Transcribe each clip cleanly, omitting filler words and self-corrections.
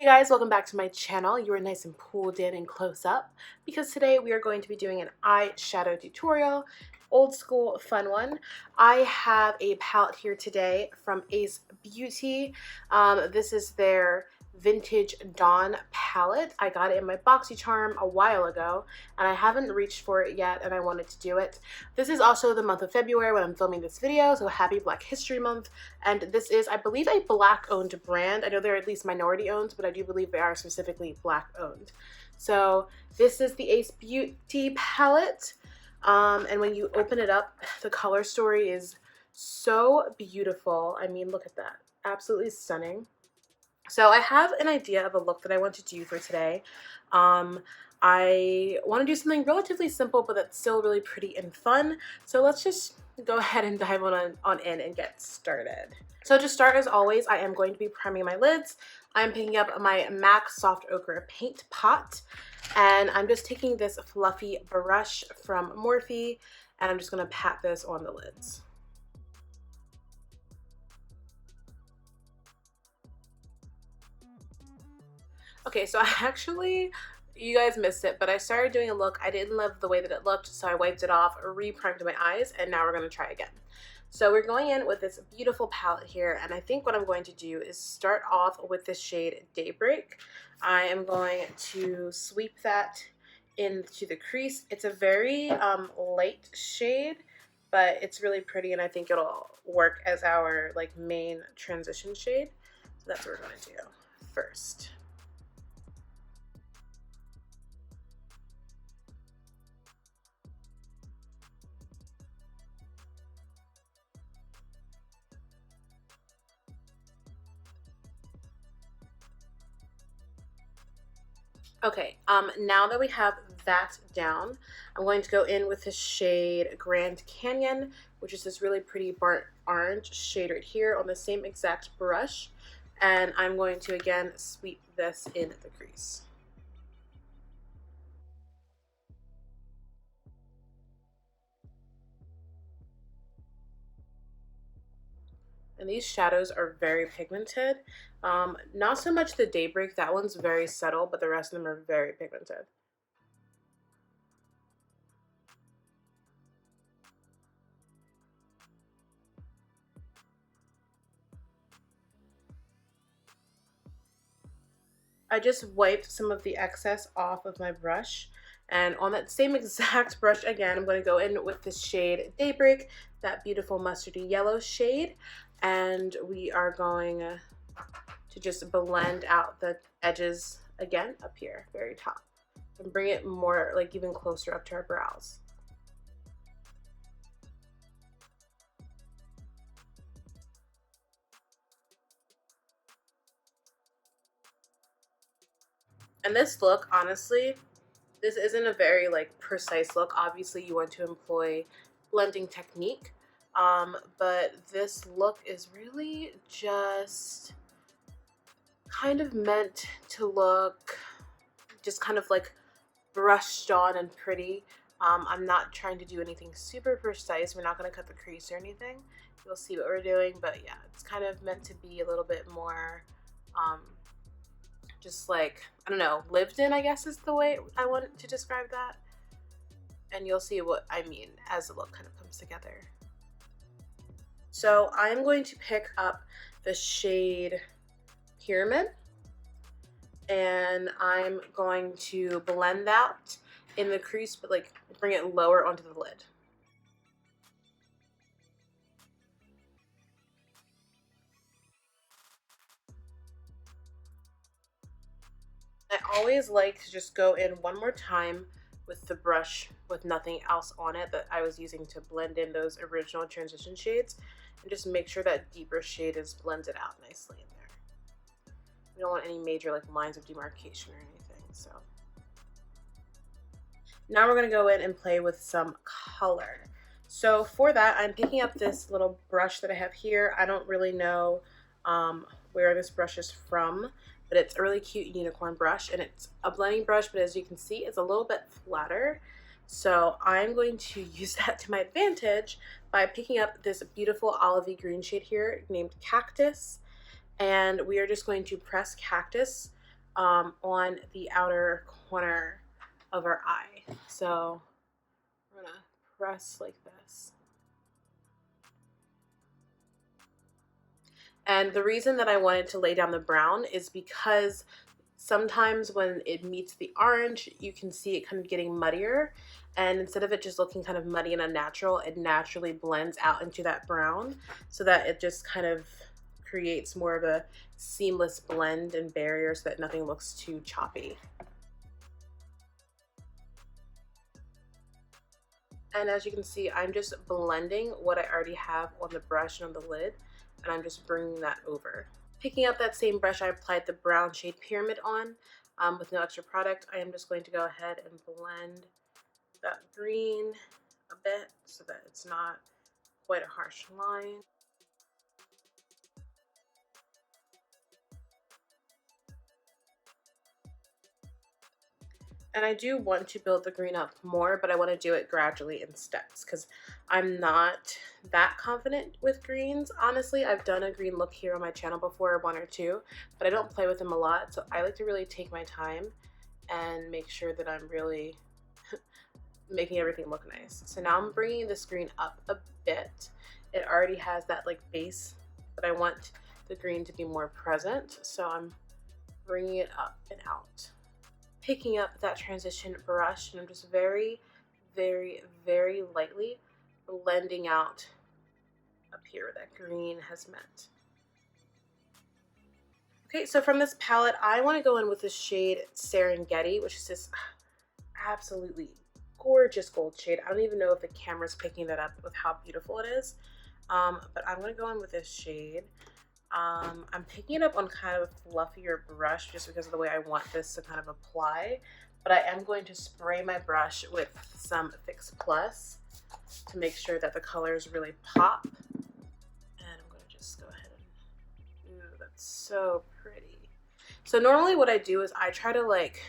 Hey guys, welcome back to my channel. You are nice and pulled in and close up because today we are going to be doing an eyeshadow tutorial, old school fun one. I have a palette here today from Ace Beaute. This is their Vintage Dawn palette. I got it in my BoxyCharm a while ago and I haven't reached for it yet and I wanted to do it. This is also the month of February when I'm filming this video, so happy Black History Month. And this is, I believe, a Black owned brand. I know they're at least minority owned, but I do believe they are specifically Black owned. So this is the Ace Beaute palette. And when you open it up, the color story is so beautiful. I mean, look at that. Absolutely stunning. So I have an idea of a look that I want to do for today. I want to do something relatively simple, but that's still really pretty and fun. So let's just go ahead and dive on in and get started. So to start, as always, I am going to be priming my lids. I'm picking up my MAC Soft Ochre Paint Pot, and I'm just taking this fluffy brush from Morphe, and I'm just going to pat this on the lids. Okay, so you guys missed it, but I started doing a look. I didn't love the way that it looked, so I wiped it off, re-primed my eyes, and now we're going to try again. So we're going in with this beautiful palette here, and I think what I'm going to do is start off with this shade Daybreak. I am going to sweep that into the crease. It's a very light shade, but it's really pretty, and I think it'll work as our main transition shade. So that's what we're going to do first. Okay, now that we have that down, I'm going to go in with the shade Grand Canyon, which is this really pretty burnt orange shade right here on the same exact brush. And I'm going to, again, sweep this in the crease. And these shadows are very pigmented. Not so much the Daybreak, that one's very subtle, but the rest of them are very pigmented. I just wiped some of the excess off of my brush, and on that same exact brush again, I'm going to go in with this shade Daybreak, that beautiful mustardy yellow shade, and we are going to just blend out the edges again up here, very top, and bring it more even closer up to our brows. And this look, honestly, this isn't a very precise look. Obviously you want to employ blending technique, but this look is really just kind of meant to look just kind of brushed on and pretty. I'm not trying to do anything super precise. We're not going to cut the crease or anything. You'll see what we're doing, but yeah, it's kind of meant to be a little bit more just I don't know, lived in, I guess is the way I want to describe that. And you'll see what I mean as the look kind of comes together. So I'm going to pick up the shade Pyramid, and I'm going to blend that in the crease, but bring it lower onto the lid. I always like to just go in one more time with the brush with nothing else on it that I was using to blend in those original transition shades, and just make sure that deeper shade is blended out nicely in there. We don't want any major lines of demarcation or anything. So now we're going to go in and play with some color. So for that, I'm picking up this little brush that I have here. I don't really know where this brush is from, but it's a really cute unicorn brush, and it's a blending brush, but as you can see, it's a little bit flatter. So I'm going to use that to my advantage by picking up this beautiful olivey green shade here named Cactus, and we are just going to press Cactus on the outer corner of our eye. So we're gonna press like this. And the reason that I wanted to lay down the brown is because sometimes when it meets the orange, you can see it kind of getting muddier. And instead of it just looking kind of muddy and unnatural, it naturally blends out into that brown so that it just kind of creates more of a seamless blend and barrier so that nothing looks too choppy. And as you can see, I'm just blending what I already have on the brush and on the lid, and I'm just bringing that over. Picking up that same brush I applied the brown shade Pyramid on with no extra product, I am just going to go ahead and blend that green a bit so that it's not quite a harsh line. And I do want to build the green up more, but I want to do it gradually in steps because I'm not that confident with greens. Honestly, I've done a green look here on my channel before, one or two, but I don't play with them a lot. So I like to really take my time and make sure that I'm really making everything look nice. So now I'm bringing this green up a bit. It already has that like base, but I want the green to be more present. So I'm bringing it up and out. Picking up that transition brush, and I'm just very, very, very lightly blending out up here where that green has met. Okay, so from this palette, I want to go in with the shade Serengeti, which is this absolutely gorgeous gold shade. I don't even know if the camera's picking that up with how beautiful it is, but I'm going to go in with this shade. I'm picking it up on kind of a fluffier brush just because of the way I want this to kind of apply, but I am going to spray my brush with some Fix Plus to make sure that the colors really pop. And I'm going to just go ahead and, ooh, that's so pretty. So normally what I do is I try to like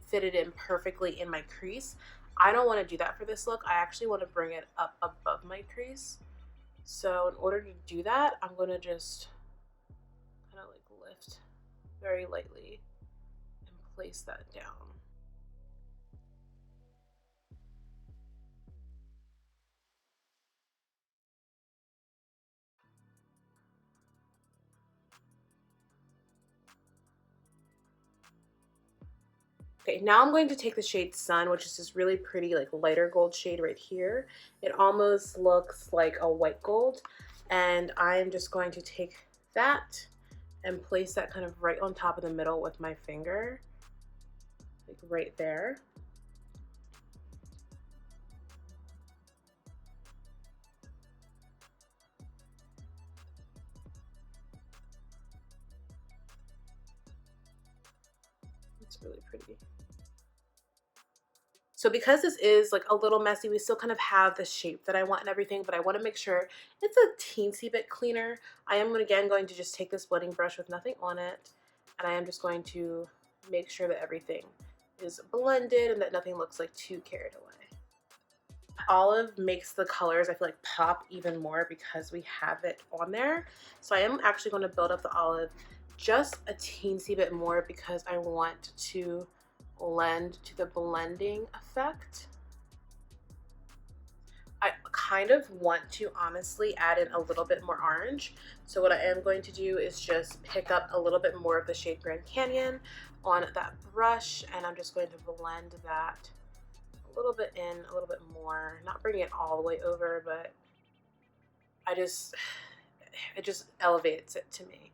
fit it in perfectly in my crease. I don't want to do that for this look. I actually want to bring it up above my crease. So in order to do that, I'm going to just kind of like lift very lightly and place that down. Okay, now I'm going to take the shade Sun, which is this really pretty like lighter gold shade right here. It almost looks like a white gold, and I'm just going to take that and place that kind of right on top of the middle with my finger, like right there. It's really pretty. So because this is like a little messy, we still kind of have the shape that I want and everything, but I want to make sure it's a teensy bit cleaner. I am again going to just take this blending brush with nothing on it, and I am just going to make sure that everything is blended and that nothing looks like too carried away. Olive makes the colors, I feel like, pop even more because we have it on there. So I am actually going to build up the olive just a teensy bit more because I want to lend to the blending effect. I kind of want to honestly add in a little bit more orange. So what I am going to do is just pick up a little bit more of the shade Grand Canyon on that brush, and I'm just going to blend that a little bit in, a little bit more, not bringing it all the way over, but it just elevates it to me.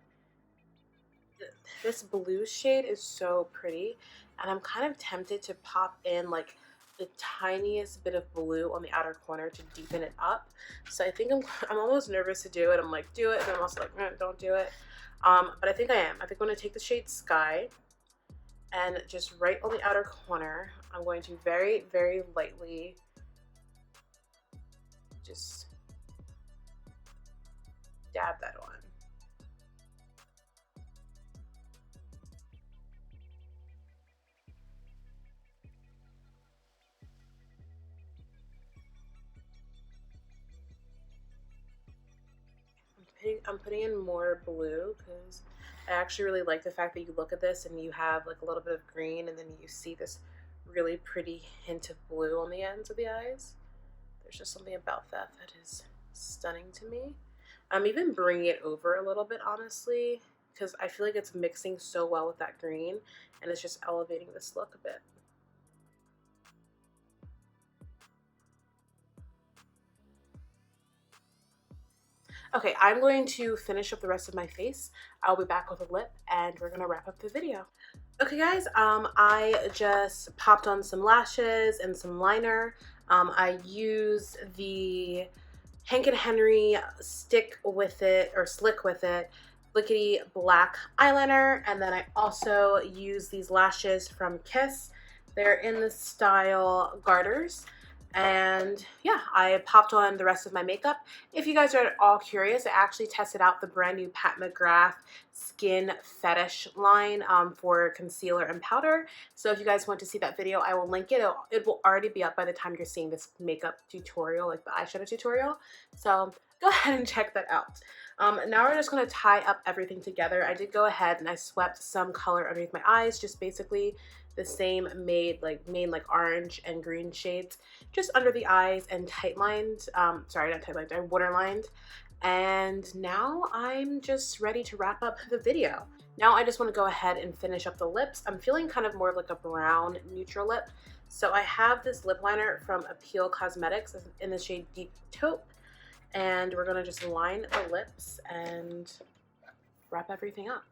This blue shade is so pretty, and I'm kind of tempted to pop in like the tiniest bit of blue on the outer corner to deepen it up. So I think I'm almost nervous to do it. I'm like, do it, and I'm also like, don't do it. But I think I am. I think I'm going to take the shade Sky, and just right on the outer corner, I'm going to very, very lightly just dab that on. I'm putting in more blue because I actually really like the fact that you look at this and you have like a little bit of green and then you see this really pretty hint of blue on the ends of the eyes. There's just something about that that is stunning to me. I'm even bringing it over a little bit, honestly, because I feel like it's mixing so well with that green and it's just elevating this look a bit. Okay, I'm going to finish up the rest of my face. I'll be back with a lip and we're gonna wrap up the video. Okay guys, I just popped on some lashes and some liner. I used the Hank and Henry Stick With It or Slick With It Lickety Black eyeliner, and then I also use these lashes from Kiss. They're in the style Garters. And yeah, I popped on the rest of my makeup. If you guys are at all curious, I actually tested out the brand new Pat McGrath Skin Fetish line for concealer and powder. So if you guys want to see that video, I will link it. It will already be up by the time you're seeing this makeup tutorial, like the eyeshadow tutorial. So go ahead and check that out. Now we're just going to tie up everything together. I did go ahead and I swept some color underneath my eyes, just basically the same main like orange and green shades just under the eyes and tight lined, sorry, not tight lined, I waterlined. And now I'm just ready to wrap up the video. Now I just want to go ahead and finish up the lips. I'm feeling kind of more of like a brown neutral lip. So I have this lip liner from Appeal Cosmetics in the shade Deep Taupe. And we're going to just line the lips and wrap everything up.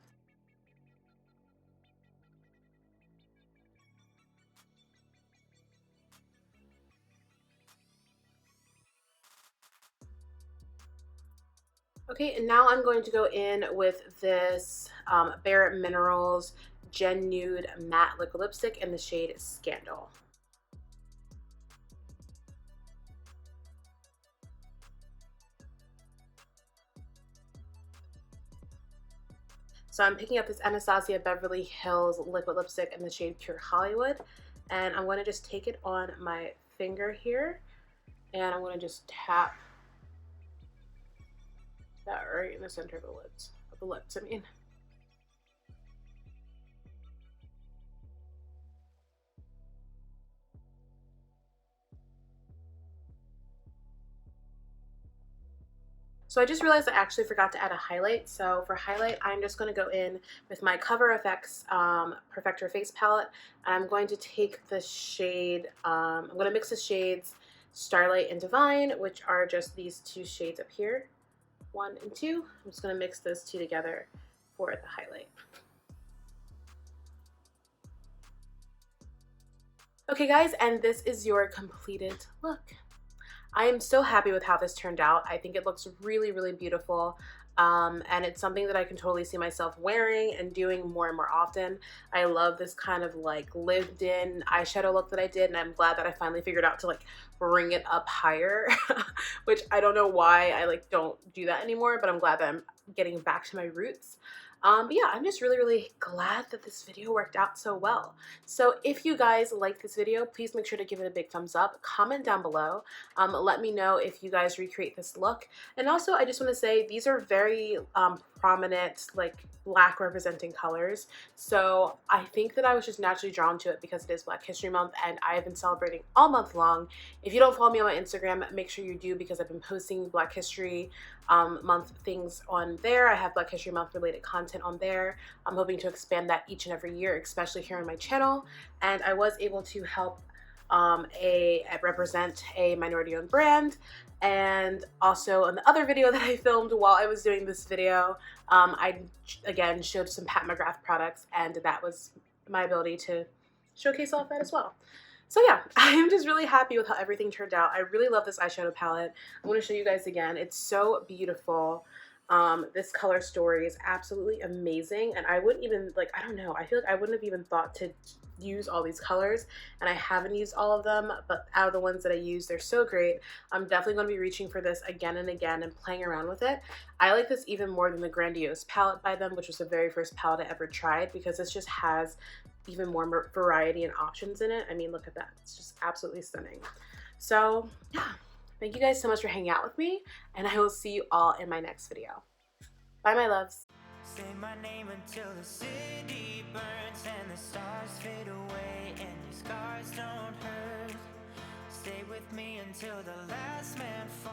Okay, and now I'm going to go in with this Bare Minerals Gen Nude Matte Liquid Lipstick in the shade Scandal. So I'm picking up this Anastasia Beverly Hills liquid lipstick in the shade Pure Hollywood, and I'm going to just take it on my finger here, and I'm going to just tap that right in the center of the lips, I mean. So I just realized I actually forgot to add a highlight. So for highlight, I'm just going to go in with my Cover FX Perfector Face Palette. I'm going to take the shade, I'm going to mix the shades Starlight and Divine, which are just these two shades up here. 1 and 2. I'm just going to mix those two together for the highlight. Okay guys, and this is your completed look. I am so happy with how this turned out. I think it looks really, really beautiful. And it's something that I can totally see myself wearing and doing more and more often. I love this kind of like lived in eyeshadow look that I did, and I'm glad that I finally figured out to like bring it up higher, which I don't know why I like don't do that anymore, but I'm glad that I'm getting back to my roots. But yeah, I'm just really, really glad that this video worked out so well. So if you guys like this video, please make sure to give it a big thumbs up. Comment down below. Let me know if you guys recreate this look. And also, I just want to say these are very prominent, like Black representing colors. So I think that I was just naturally drawn to it because it is Black History Month and I have been celebrating all month long. If you don't follow me on my Instagram, make sure you do because I've been posting Black History Month things on there. I have Black History Month related content on there. I'm hoping to expand that each and every year, especially here on my channel. And I was able to help represent a minority-owned brand. And also in the other video that I filmed while I was doing this video, I again showed some Pat McGrath products, and that was my ability to showcase all of that as well. So yeah, I am just really happy with how everything turned out. I really love this eyeshadow palette. I'm going to show you guys again. It's so beautiful. This color story is absolutely amazing, and I wouldn't even, like, I don't know, I feel like I wouldn't have even thought to use all these colors, and I haven't used all of them, but out of the ones that I use, they're so great. I'm definitely going to be reaching for this again and again and playing around with it. I like this even more than the Grandiose palette by them, which was the very first palette I ever tried, because this just has even more variety and options in it. I mean, look at that. It's just absolutely stunning. So yeah, thank you guys so much for hanging out with me, and I will see you all in my next video. Bye, my loves. Say my name until the city burns and the stars fade away and your scars don't hurt. Stay with me until the last man falls.